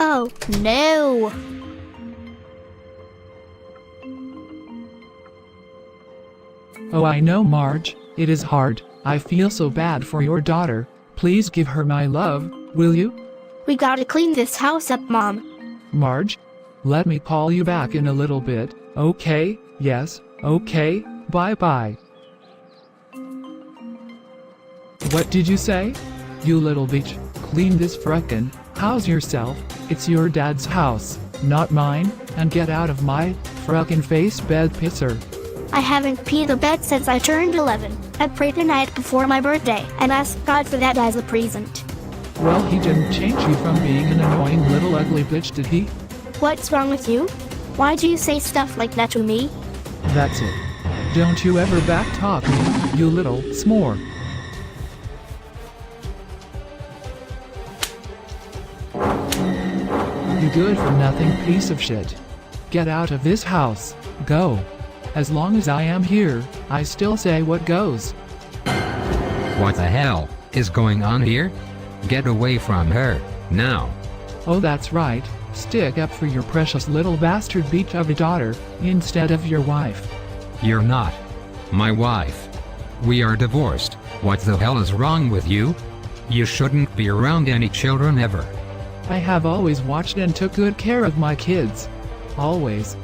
Oh, no. Oh, I know, Marge. It is hard. I feel so bad for your daughter. Please give her my love, will you? We gotta clean this house up, Mom. Marge? Let me call you back in a little bit, okay? Yes, okay, bye-bye. What did you say? You little bitch, clean this frickin' house yourself. It's your dad's house, not mine, and get out of my frickin' face, bed pisser. I haven't peed the bed since I turned 11. I prayed the night before my birthday and asked God for that as a present. Well, he didn't change you from being an annoying little ugly bitch, did he? What's wrong with you? Why do you say stuff like that to me? That's it. Don't you ever backtalk me, you little s'more. You good-for-nothing piece of shit. Get out of this house. Go. As long as I am here, I still say what goes. What the hell is going on here? Get away from her, now. Oh, that's right. Stick up for your precious little bastard bitch of a daughter, instead of your wife. You're not my wife. We are divorced. What the hell is wrong with you? You shouldn't be around any children ever. I have always watched and took good care of my kids. Always.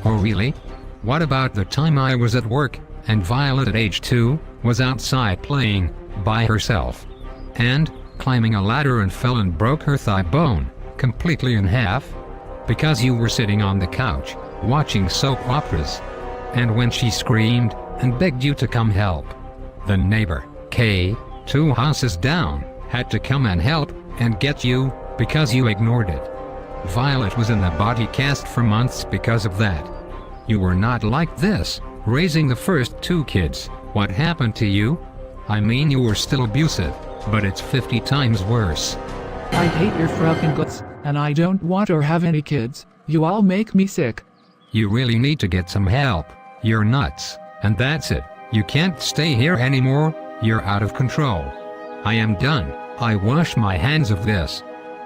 Oh really? What about the time I was at work, and Violet at age 2, was outside playing, by herself, and climbing a ladder and fell and broke her thigh bone, completely in half? Because you were sitting on the couch, watching soap operas. And when she screamed, and begged you to come help, the neighbor, Kay, 2 houses down, had to come and help, and get you, because you ignored it. Violet was in a body cast for months because of that. You were not like this, raising the first 2 kids. What happened to you? I mean, you were still abusive, but it's 50 times worse. I hate your frickin' guts, and I don't want or have any kids. You all make me sick. You really need to get some help. You're nuts. And that's it. You can't stay here anymore. You're out of control. I am done. I wash my hands of this.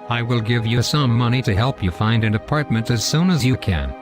I will give you some money to help you find an apartment as soon as you can.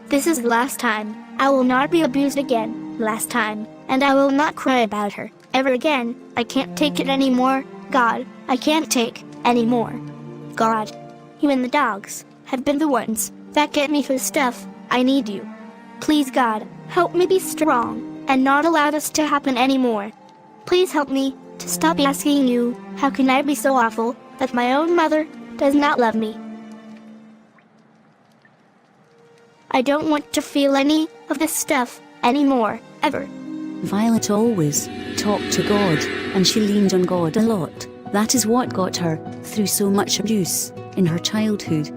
This is the last time. I will not be abused again. Last time. And I will not cry about her ever again. I can't take it anymore. God, I can't take anymore. God, you and the dogs have been the ones that get me through stuff. I need you. Please, God, help me be strong and not allow this to happen anymore. Please help me to stop asking you, how can I be so awful that my own mother does not love me? I don't want to feel any of this stuff anymore, ever. Violet always talked to God, and she leaned on God a lot. That is what got her through so much abuse in her childhood,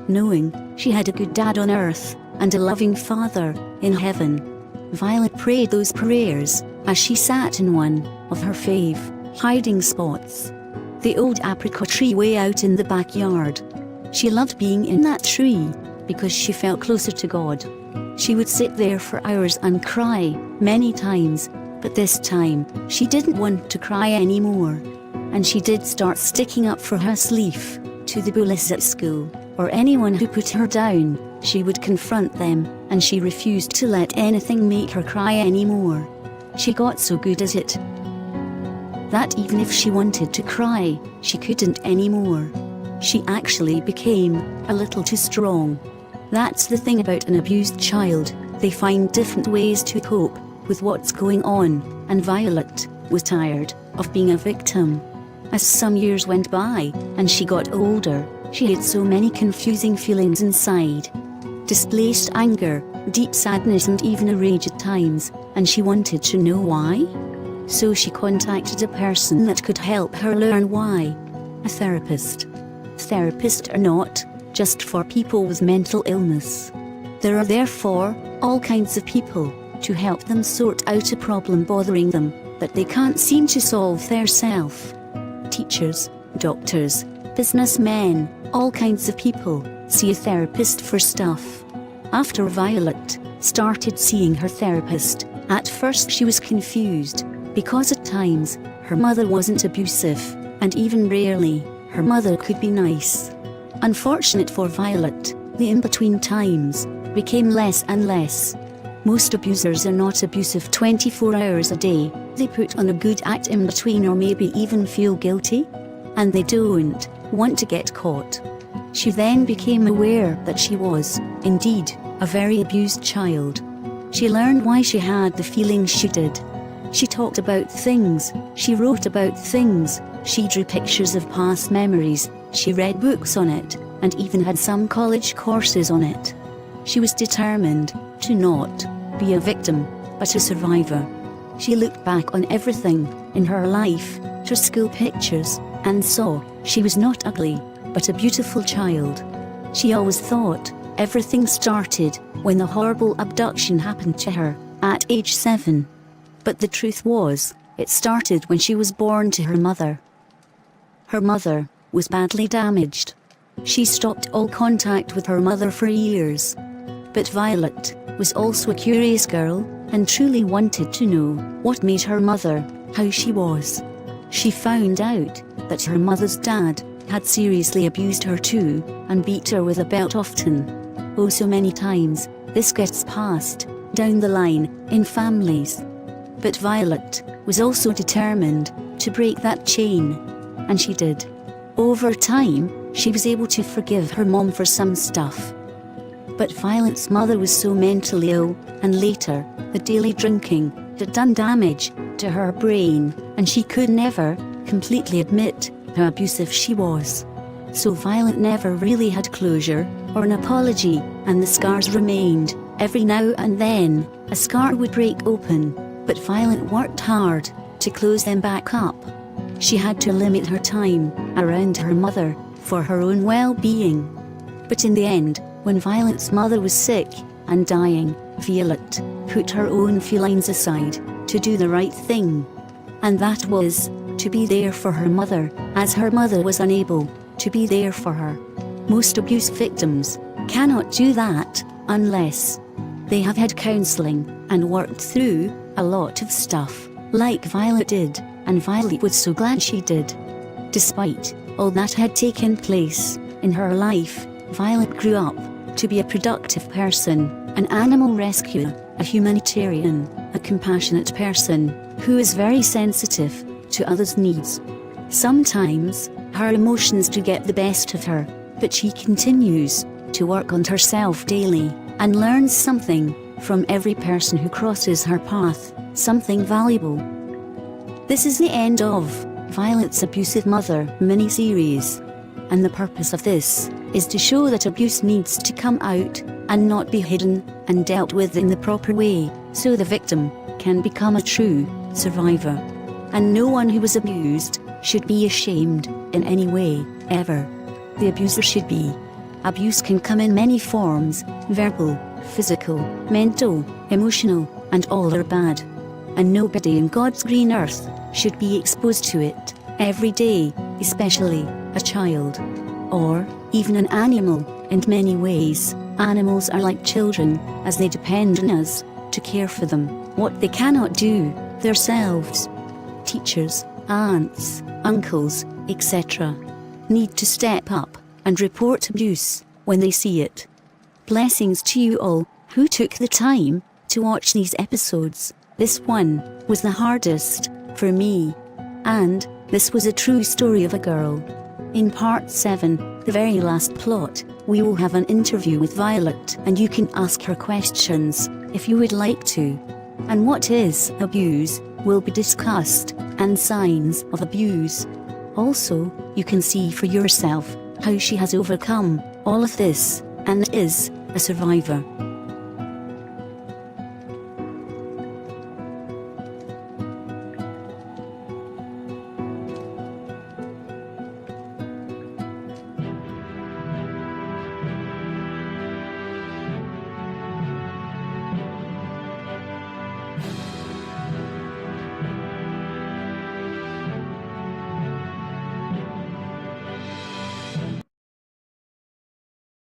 knowing she had a good dad on earth and a loving father in heaven. Violet prayed those prayers as she sat in one of her fave hiding spots, the old apricot tree way out in the backyard. She loved being in that tree because she felt closer to God. She would sit there for hours and cry many times, but this time she didn't want to cry anymore. And she did start sticking up for her sleeve to the bullies at school, or anyone who put her down. She would confront them, and she refused to let anything make her cry anymore. She got so good at it that even if she wanted to cry, she couldn't anymore. She actually became a little too strong. That's the thing about an abused child, they find different ways to cope with what's going on, and Violet was tired of being a victim. As some years went by, and she got older, she had so many confusing feelings inside. Displaced anger, deep sadness and even a rage at times, and she wanted to know why. So she contacted a person that could help her learn why. A therapist. Therapists are not just for people with mental illness. There are therefore all kinds of people to help them sort out a problem bothering them that they can't seem to solve theirself. Teachers, doctors, businessmen, all kinds of people see a therapist for stuff. After Violet started seeing her therapist, at first she was confused, because at times her mother wasn't abusive, and even rarely, her mother could be nice. Unfortunate for Violet, the in-between times became less and less. Most abusers are not abusive 24 hours a day. They put on a good act in between, or maybe even feel guilty, and they don't want to get caught. She then became aware that she was, indeed, a very abused child. She learned why she had the feelings she did. She talked about things, she wrote about things, she drew pictures of past memories, she read books on it, and even had some college courses on it. She was determined to not be a victim, but a survivor. She looked back on everything in her life, her school pictures, and saw she was not ugly, but a beautiful child. She always thought everything started when the horrible abduction happened to her at age 7. But the truth was, it started when she was born to her mother. Her mother was badly damaged. She stopped all contact with her mother for years. But Violet was also a curious girl, and truly wanted to know what made her mother how she was. She found out that her mother's dad had seriously abused her too, and beat her with a belt often. Oh, so many times, this gets passed down the line in families. But Violet was also determined to break that chain, and she did. Over time, she was able to forgive her mom for some stuff. But Violet's mother was so mentally ill, and later, the daily drinking had done damage to her brain, and she could never completely admit how abusive she was. So Violet never really had closure or an apology, and the scars remained. Every now and then, a scar would break open, but Violet worked hard to close them back up. She had to limit her time around her mother for her own well-being. But in the end, when Violet's mother was sick and dying, Violet put her own feelings aside to do the right thing. And that was to be there for her mother, as her mother was unable to be there for her. Most abuse victims cannot do that unless they have had counseling and worked through a lot of stuff, like Violet did, and Violet was so glad she did. Despite all that had taken place in her life, Violet grew up to be a productive person, an animal rescuer, a humanitarian, a compassionate person who is very sensitive to others' needs. Sometimes her emotions do get the best of her, but she continues to work on herself daily and learns something from every person who crosses her path, something valuable. This is the end of Violet's Abusive Mother mini-series, and the purpose of this is to show that abuse needs to come out and not be hidden and dealt with in the proper way, so the victim can become a true survivor. And no one who was abused should be ashamed in any way, ever. The abuser should be. Abuse can come in many forms: verbal, physical, mental, emotional, and all are bad. And nobody in God's green earth should be exposed to it every day, especially a child. Or even an animal. In many ways, animals are like children, as they depend on us to care for them, what they cannot do themselves. Teachers, aunts, uncles, etc. need to step up and report abuse when they see it. Blessings to you all who took the time to watch these episodes. This one was the hardest for me. And this was a true story of a girl. In Part 7, the very last plot, we will have an interview with Violet, and you can ask her questions if you would like to. And what is abuse will be discussed, and signs of abuse. Also, you can see for yourself how she has overcome all of this and is a survivor.